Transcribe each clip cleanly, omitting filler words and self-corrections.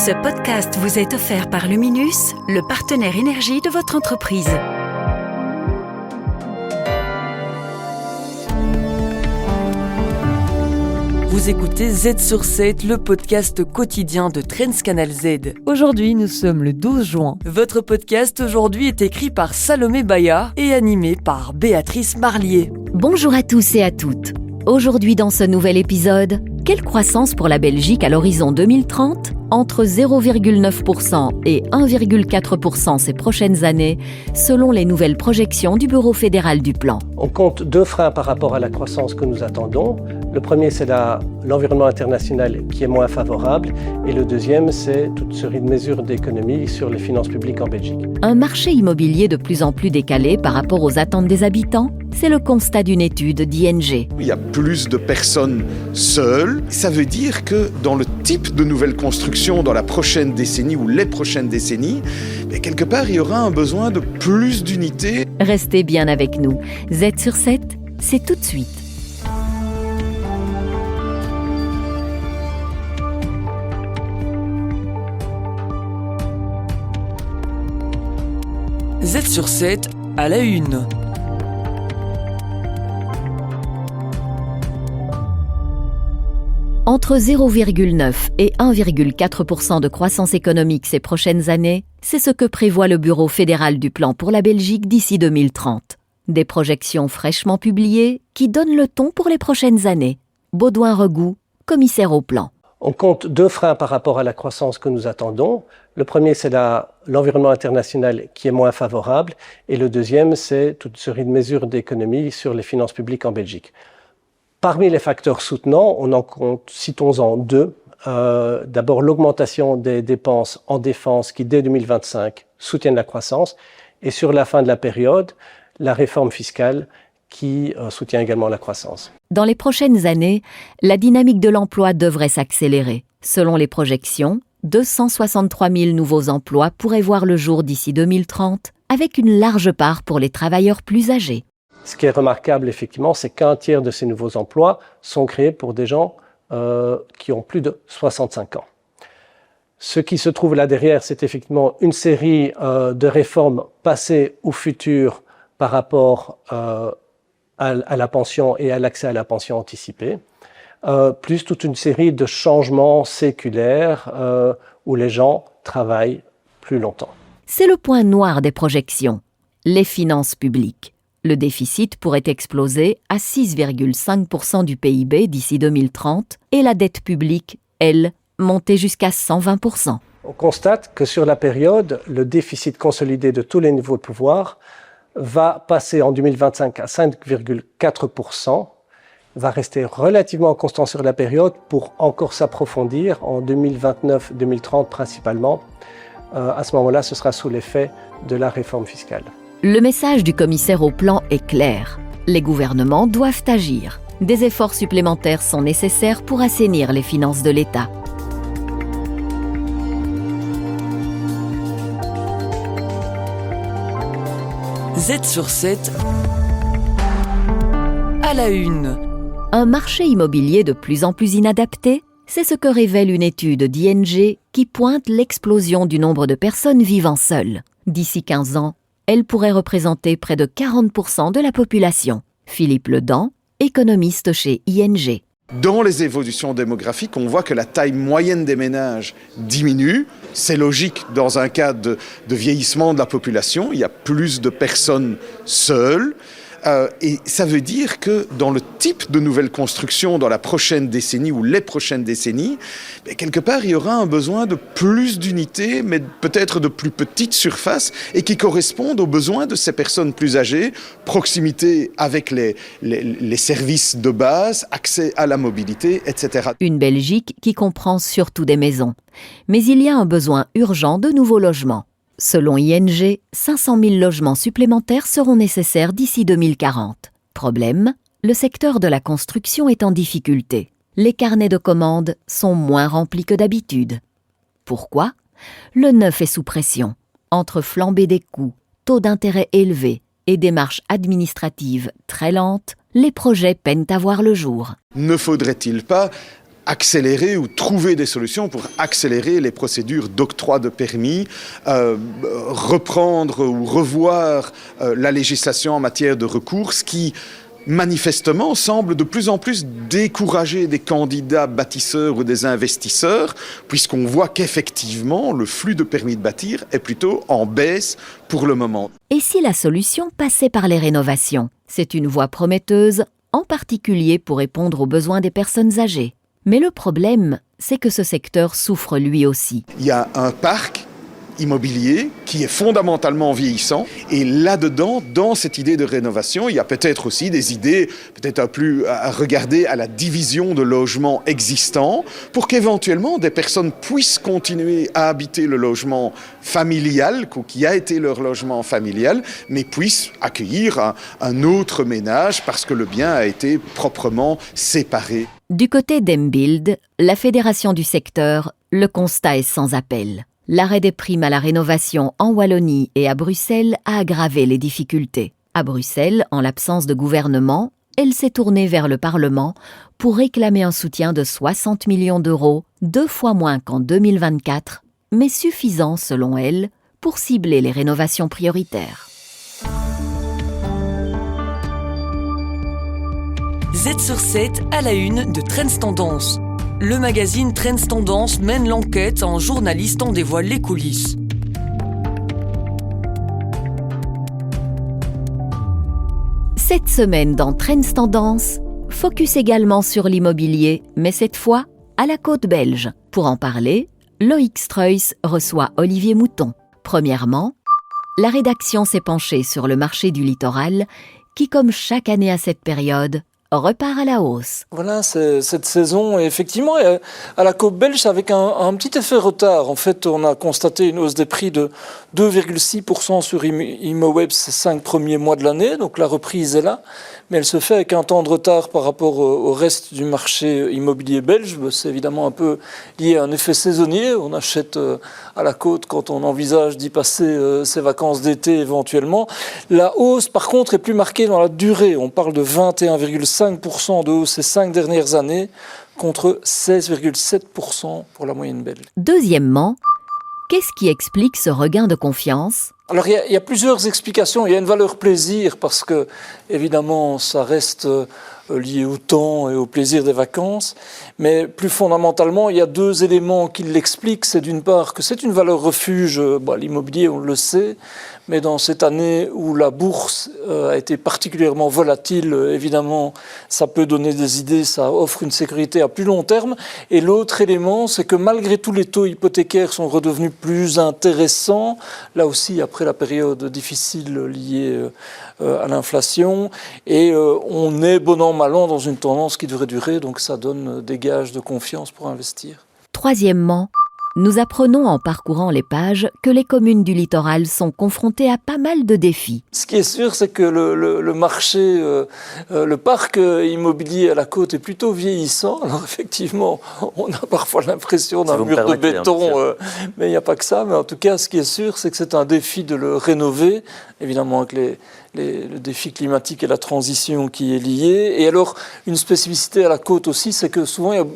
Ce podcast vous est offert par Luminus, le partenaire énergie de votre entreprise. Vous écoutez Z sur 7, le podcast quotidien de Trends Canal Z. Aujourd'hui, nous sommes le 12 juin. Votre podcast aujourd'hui est écrit par Salomé Bayard et animé par Béatrice Marlier. Bonjour à tous et à toutes. Aujourd'hui dans ce nouvel épisode, quelle croissance pour la Belgique à l'horizon 2030 ? Entre 0,9% et 1,4% ces prochaines années, selon les nouvelles projections du Bureau fédéral du plan. On compte deux freins par rapport à la croissance que nous attendons. Le premier, c'est l'environnement international qui est moins favorable. Et le deuxième, c'est toute série de mesures d'économie sur les finances publiques en Belgique. Un marché immobilier de plus en plus décalé par rapport aux attentes des habitants, c'est le constat d'une étude d'ING. Il y a plus de personnes seules. Ça veut dire que dans le type de nouvelles constructions dans la prochaine décennie ou les prochaines décennies, quelque part, il y aura un besoin de plus d'unités. Restez bien avec nous. Z sur 7, c'est tout de suite. Z sur 7 à la une. Entre 0,9 et 1,4% de croissance économique ces prochaines années, c'est ce que prévoit le Bureau fédéral du plan pour la Belgique d'ici 2030. Des projections fraîchement publiées qui donnent le ton pour les prochaines années. Baudouin Regout, commissaire au plan. On compte deux freins par rapport à la croissance que nous attendons. Le premier, c'est l'environnement international qui est moins favorable. Et le deuxième, c'est toute série de mesures d'économie sur les finances publiques en Belgique. Parmi les facteurs soutenants, on en compte, citons-en deux. D'abord, l'augmentation des dépenses en défense qui, dès 2025, soutiennent la croissance. Et sur la fin de la période, la réforme fiscale qui soutient également la croissance. Dans les prochaines années, la dynamique de l'emploi devrait s'accélérer. Selon les projections, 263 000 nouveaux emplois pourraient voir le jour d'ici 2030, avec une large part pour les travailleurs plus âgés. Ce qui est remarquable, effectivement, c'est qu'un tiers de ces nouveaux emplois sont créés pour des gens qui ont plus de 65 ans. Ce qui se trouve là derrière, c'est effectivement une série de réformes passées ou futures par rapport à la pension et à l'accès à la pension anticipée, plus toute une série de changements séculaires où les gens travaillent plus longtemps. C'est le point noir des projections, les finances publiques. Le déficit pourrait exploser à 6,5% du PIB d'ici 2030 et la dette publique, elle, monter jusqu'à 120%. On constate que sur la période, le déficit consolidé de tous les niveaux de pouvoir va passer en 2025 à 5,4%, va rester relativement constant sur la période pour encore s'approfondir en 2029-2030 principalement. À ce moment-là, ce sera sous l'effet de la réforme fiscale. Le message du commissaire au plan est clair. Les gouvernements doivent agir. Des efforts supplémentaires sont nécessaires pour assainir les finances de l'État. Z sur 7 à la une. Un marché immobilier de plus en plus inadapté, c'est ce que révèle une étude d'ING qui pointe l'explosion du nombre de personnes vivant seules. D'ici 15 ans, elle pourrait représenter près de 40% de la population. Philippe Ledan, économiste chez ING. Dans les évolutions démographiques, on voit que la taille moyenne des ménages diminue. C'est logique dans un cadre de vieillissement de la population. Il y a plus de personnes seules. Et ça veut dire que dans le type de nouvelles constructions dans la prochaine décennie ou les prochaines décennies, quelque part, il y aura un besoin de plus d'unités, mais peut-être de plus petites surfaces et qui correspondent aux besoins de ces personnes plus âgées, proximité avec les services de base, accès à la mobilité, etc. Une Belgique qui comprend surtout des maisons. Mais il y a un besoin urgent de nouveaux logements. Selon ING, 500 000 logements supplémentaires seront nécessaires d'ici 2040. Problème, le secteur de la construction est en difficulté. Les carnets de commandes sont moins remplis que d'habitude. Pourquoi ? Le neuf est sous pression. Entre flambée des coûts, taux d'intérêt élevés et démarches administratives très lentes, les projets peinent à voir le jour. Ne faudrait-il pas accélérer ou trouver des solutions pour accélérer les procédures d'octroi de permis, reprendre ou revoir la législation en matière de recours, ce qui manifestement semble de plus en plus décourager des candidats bâtisseurs ou des investisseurs, puisqu'on voit qu'effectivement le flux de permis de bâtir est plutôt en baisse pour le moment. Et si la solution passait par les rénovations ? C'est une voie prometteuse, en particulier pour répondre aux besoins des personnes âgées. Mais le problème, c'est que ce secteur souffre lui aussi. Il y a un parc immobilier qui est fondamentalement vieillissant, et là-dedans, dans cette idée de rénovation, il y a peut-être aussi des idées peut-être un peu à regarder à la division de logements existants pour qu'éventuellement des personnes puissent continuer à habiter le logement familial, qui a été leur logement familial, mais puissent accueillir un autre ménage parce que le bien a été proprement séparé. Du côté d'Embuild, la fédération du secteur, le constat est sans appel. L'arrêt des primes à la rénovation en Wallonie et à Bruxelles a aggravé les difficultés. À Bruxelles, en l'absence de gouvernement, elle s'est tournée vers le Parlement pour réclamer un soutien de 60 millions d'euros, 2 fois moins qu'en 2024, mais suffisant, selon elle, pour cibler les rénovations prioritaires. Z sur 7 à la une de Trends Tendance. Le magazine Trends Tendance mène l'enquête, un journaliste en dévoile les coulisses. Cette semaine dans Trends Tendance, focus également sur l'immobilier, mais cette fois à la côte belge. Pour en parler, Loïc Struyss reçoit Olivier Mouton. Premièrement, la rédaction s'est penchée sur le marché du littoral qui, comme chaque année à cette période, repart à la hausse. Voilà, cette saison, effectivement, à la côte belge, avec un petit effet retard. En fait, on a constaté une hausse des prix de 2,6% sur ImoWeb ces 5 premiers mois de l'année, donc la reprise est là, mais elle se fait avec un temps de retard par rapport au reste du marché immobilier belge. C'est évidemment un peu lié à un effet saisonnier. On achète à la côte quand on envisage d'y passer ses vacances d'été éventuellement. La hausse, par contre, est plus marquée dans la durée. On parle de 21,5% de hausse ces 5 dernières années contre 16,7% pour la moyenne belge. Deuxièmement, qu'est-ce qui explique ce regain de confiance ? Alors il y a plusieurs explications. Il y a une valeur plaisir parce que évidemment ça reste lié au temps et au plaisir des vacances, mais plus fondamentalement il y a 2 éléments qui l'expliquent. C'est d'une part que c'est une valeur refuge, l'immobilier on le sait, mais dans cette année où la bourse a été particulièrement volatile, évidemment ça peut donner des idées, ça offre une sécurité à plus long terme. Et l'autre élément, c'est que malgré tout les taux hypothécaires sont redevenus plus intéressants, là aussi après la période difficile liée à l'inflation, et on est bon an mal an dans une tendance qui devrait durer, donc ça donne des gages de confiance pour investir. Troisièmement, nous apprenons en parcourant les pages que les communes du littoral sont confrontées à pas mal de défis. Ce qui est sûr, c'est que le marché, le parc immobilier à la côte est plutôt vieillissant. Alors effectivement, on a parfois l'impression d'un mur de béton, mais il n'y a pas que ça. Mais en tout cas, ce qui est sûr, c'est que c'est un défi de le rénover, évidemment avec le défi climatique et la transition qui est liée. Et alors, une spécificité à la côte aussi, c'est que souvent, il y a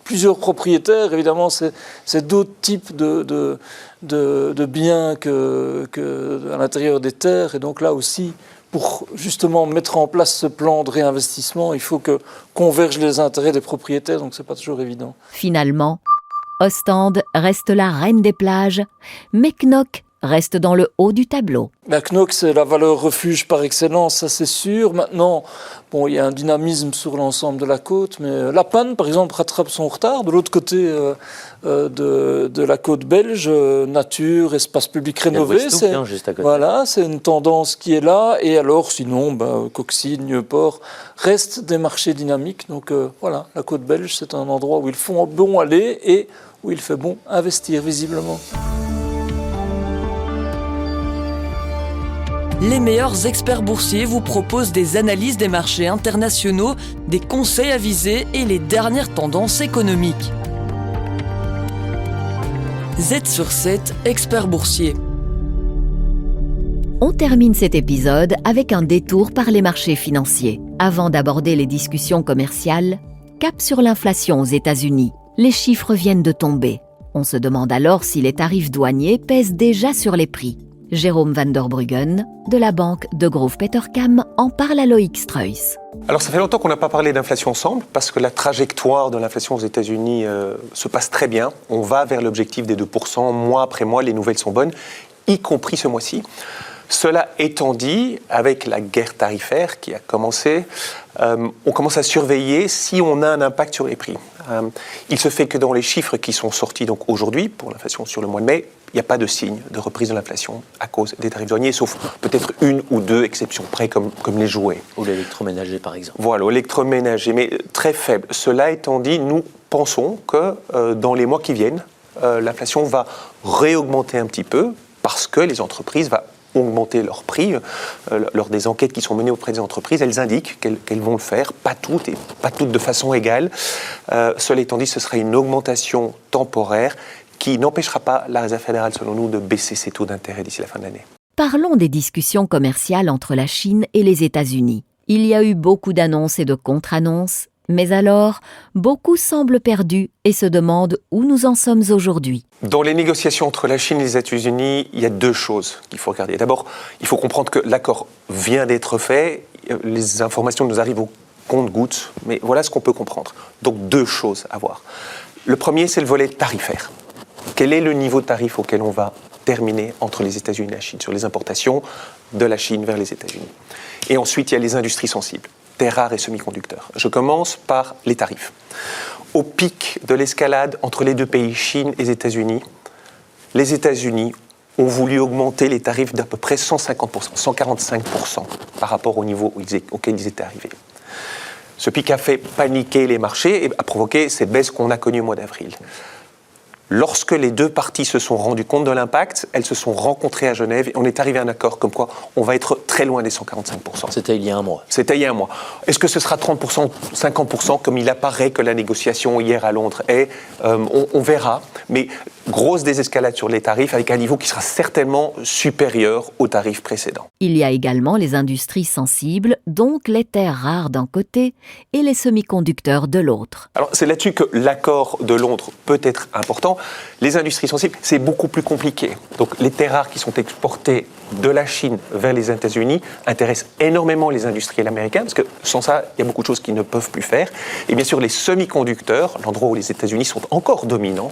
plusieurs propriétaires. Évidemment, c'est d'autres types de biens que à l'intérieur des terres. Et donc là aussi, pour justement mettre en place ce plan de réinvestissement, il faut que convergent les intérêts des propriétaires. Donc, ce n'est pas toujours évident. Finalement, Ostende reste la reine des plages, mais Knock reste dans le haut du tableau. Knock, c'est la valeur refuge par excellence, ça c'est sûr. Maintenant, il y a un dynamisme sur l'ensemble de la côte, mais La Panne, par exemple, rattrape son retard. De l'autre côté de la côte belge, nature, espace public rénové, c'est une tendance qui est là. Et alors, sinon, Coxine, Nieuport restent des marchés dynamiques. Donc la côte belge, c'est un endroit où il faut bon aller et où il fait bon investir, visiblement. Les meilleurs experts boursiers vous proposent des analyses des marchés internationaux, des conseils avisés et les dernières tendances économiques. Z sur 7, experts boursiers. On termine cet épisode avec un détour par les marchés financiers. Avant d'aborder les discussions commerciales, cap sur l'inflation aux États-Unis. Les chiffres viennent de tomber. On se demande alors si les tarifs douaniers pèsent déjà sur les prix. Jérôme van der Bruggen, de la banque Degroof Petercam, en parle à Loïc Struijs. Alors ça fait longtemps qu'on n'a pas parlé d'inflation ensemble, parce que la trajectoire de l'inflation aux États-Unis se passe très bien. On va vers l'objectif des 2%, mois après mois, les nouvelles sont bonnes, y compris ce mois-ci. Cela étant dit, avec la guerre tarifaire qui a commencé, on commence à surveiller si on a un impact sur les prix. Il se fait que dans les chiffres qui sont sortis donc aujourd'hui, pour l'inflation sur le mois de mai, il n'y a pas de signe de reprise de l'inflation à cause des tarifs douaniers, sauf peut-être une ou deux exceptions près, comme les jouets. Ou l'électroménager, par exemple. Voilà, l'électroménager, mais très faible. Cela étant dit, nous pensons que dans les mois qui viennent, l'inflation va réaugmenter un petit peu, parce que les entreprises vont augmenter leurs prix. Lors des enquêtes qui sont menées auprès des entreprises, elles indiquent qu'elles vont le faire, pas toutes de façon égale. Cela étant dit, ce sera une augmentation temporaire qui n'empêchera pas la Réserve fédérale, selon nous, de baisser ses taux d'intérêt d'ici la fin de l'année. Parlons des discussions commerciales entre la Chine et les États-Unis. Il y a eu beaucoup d'annonces et de contre-annonces, mais alors, beaucoup semblent perdus et se demandent où nous en sommes aujourd'hui. Dans les négociations entre la Chine et les États-Unis, il y a deux choses qu'il faut regarder. D'abord, il faut comprendre que l'accord vient d'être fait. Les informations nous arrivent au compte-gouttes, mais voilà ce qu'on peut comprendre. Donc deux choses à voir. Le premier, c'est le volet tarifaire. Quel est le niveau de tarif auquel on va terminer entre les États-Unis et la Chine sur les importations de la Chine vers les États-Unis? Et ensuite, il y a les industries sensibles, terres rares et semi-conducteurs. Je commence par les tarifs. Au pic de l'escalade entre les deux pays, Chine et les États-Unis ont voulu augmenter les tarifs d'à peu près 150%, 145% par rapport au niveau auquel ils étaient arrivés. Ce pic a fait paniquer les marchés et a provoqué cette baisse qu'on a connue au mois d'avril. Lorsque les deux parties se sont rendues compte de l'impact, elles se sont rencontrées à Genève et on est arrivé à un accord comme quoi on va être très loin des 145%. C'était il y a un mois. C'était il y a un mois. Est-ce que ce sera 30%, 50% comme il apparaît que la négociation hier à Londres est on verra, mais grosse désescalade sur les tarifs avec un niveau qui sera certainement supérieur aux tarifs précédents. Il y a également les industries sensibles, donc les terres rares d'un côté et les semi-conducteurs de l'autre. Alors c'est là-dessus que l'accord de Londres peut être important. Les industries sensibles, c'est beaucoup plus compliqué. Donc les terres rares qui sont exportées de la Chine vers les États-Unis intéressent énormément les industriels américains, parce que sans ça, il y a beaucoup de choses qu'ils ne peuvent plus faire. Et bien sûr, les semi-conducteurs, l'endroit où les États-Unis sont encore dominants,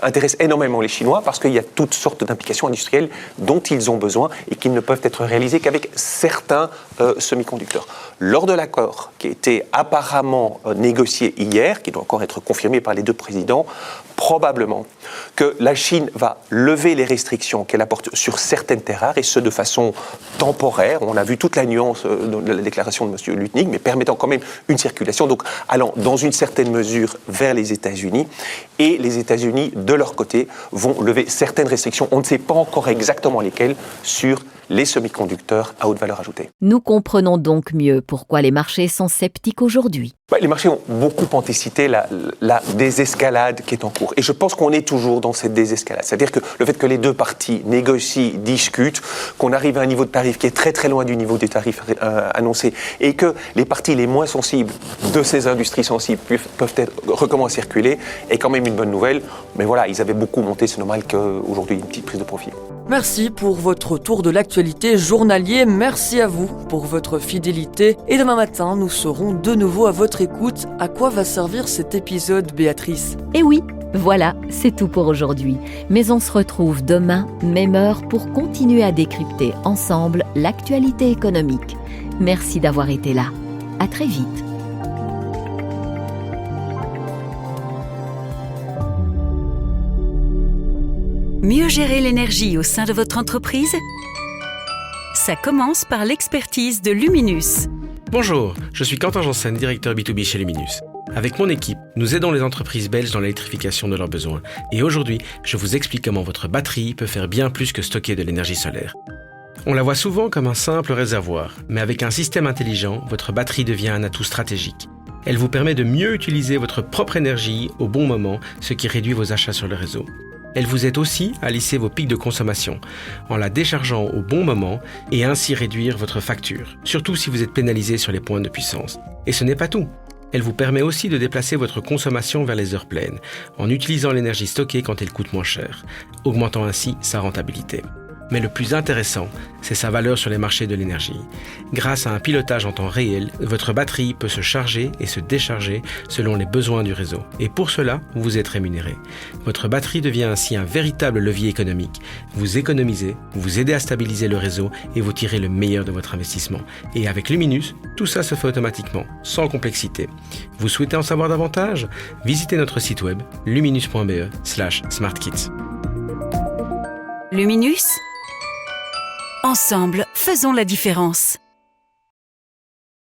intéressent énormément les Chinois, parce qu'il y a toutes sortes d'implications industrielles dont ils ont besoin et qui ne peuvent être réalisées qu'avec certains semi-conducteurs. Lors de l'accord qui a été apparemment négocié hier, qui doit encore être confirmé par les deux présidents, probablement que la Chine va lever les restrictions qu'elle apporte sur certaines terres rares, et ce de façon temporaire. On a vu toute la nuance de la déclaration de M. Lutnick, mais permettant quand même une circulation, donc allant dans une certaine mesure vers les États-Unis. Et les États-Unis, de leur côté, vont lever certaines restrictions, on ne sait pas encore exactement lesquelles, sur les semi-conducteurs à haute valeur ajoutée. Nous comprenons donc mieux pourquoi les marchés sont sceptiques aujourd'hui. Les marchés ont beaucoup anticipé la désescalade qui est en cours. Et je pense qu'on est toujours dans cette désescalade. C'est-à-dire que le fait que les deux parties négocient, discutent, qu'on arrive à un niveau de tarif qui est très très loin du niveau des tarifs annoncés, et que les parties les moins sensibles de ces industries sensibles peuvent recommencer à circuler, est quand même une bonne nouvelle. Mais voilà, ils avaient beaucoup monté, c'est normal qu'aujourd'hui il y ait une petite prise de profit. Merci pour votre tour de l'actualité journalier, merci à vous pour votre fidélité et demain matin nous serons de nouveau à votre écoute. À quoi va servir cet épisode, Béatrice ? Et oui, voilà, c'est tout pour aujourd'hui. Mais on se retrouve demain, même heure, pour continuer à décrypter ensemble l'actualité économique. Merci d'avoir été là. À très vite. Mieux gérer l'énergie au sein de votre entreprise ? Ça commence par l'expertise de Luminus. Bonjour, je suis Quentin Janssen, directeur B2B chez Luminus. Avec mon équipe, nous aidons les entreprises belges dans l'électrification de leurs besoins. Et aujourd'hui, je vous explique comment votre batterie peut faire bien plus que stocker de l'énergie solaire. On la voit souvent comme un simple réservoir, mais avec un système intelligent, votre batterie devient un atout stratégique. Elle vous permet de mieux utiliser votre propre énergie au bon moment, ce qui réduit vos achats sur le réseau. Elle vous aide aussi à lisser vos pics de consommation, en la déchargeant au bon moment et ainsi réduire votre facture, surtout si vous êtes pénalisé sur les points de puissance. Et ce n'est pas tout. Elle vous permet aussi de déplacer votre consommation vers les heures pleines, en utilisant l'énergie stockée quand elle coûte moins cher, augmentant ainsi sa rentabilité. Mais le plus intéressant, c'est sa valeur sur les marchés de l'énergie. Grâce à un pilotage en temps réel, votre batterie peut se charger et se décharger selon les besoins du réseau. Et pour cela, vous êtes rémunéré. Votre batterie devient ainsi un véritable levier économique. Vous économisez, vous aidez à stabiliser le réseau et vous tirez le meilleur de votre investissement. Et avec Luminus, tout ça se fait automatiquement, sans complexité. Vous souhaitez en savoir davantage ? Visitez notre site web luminus.be/smartkit. Luminus ? Ensemble, faisons la différence.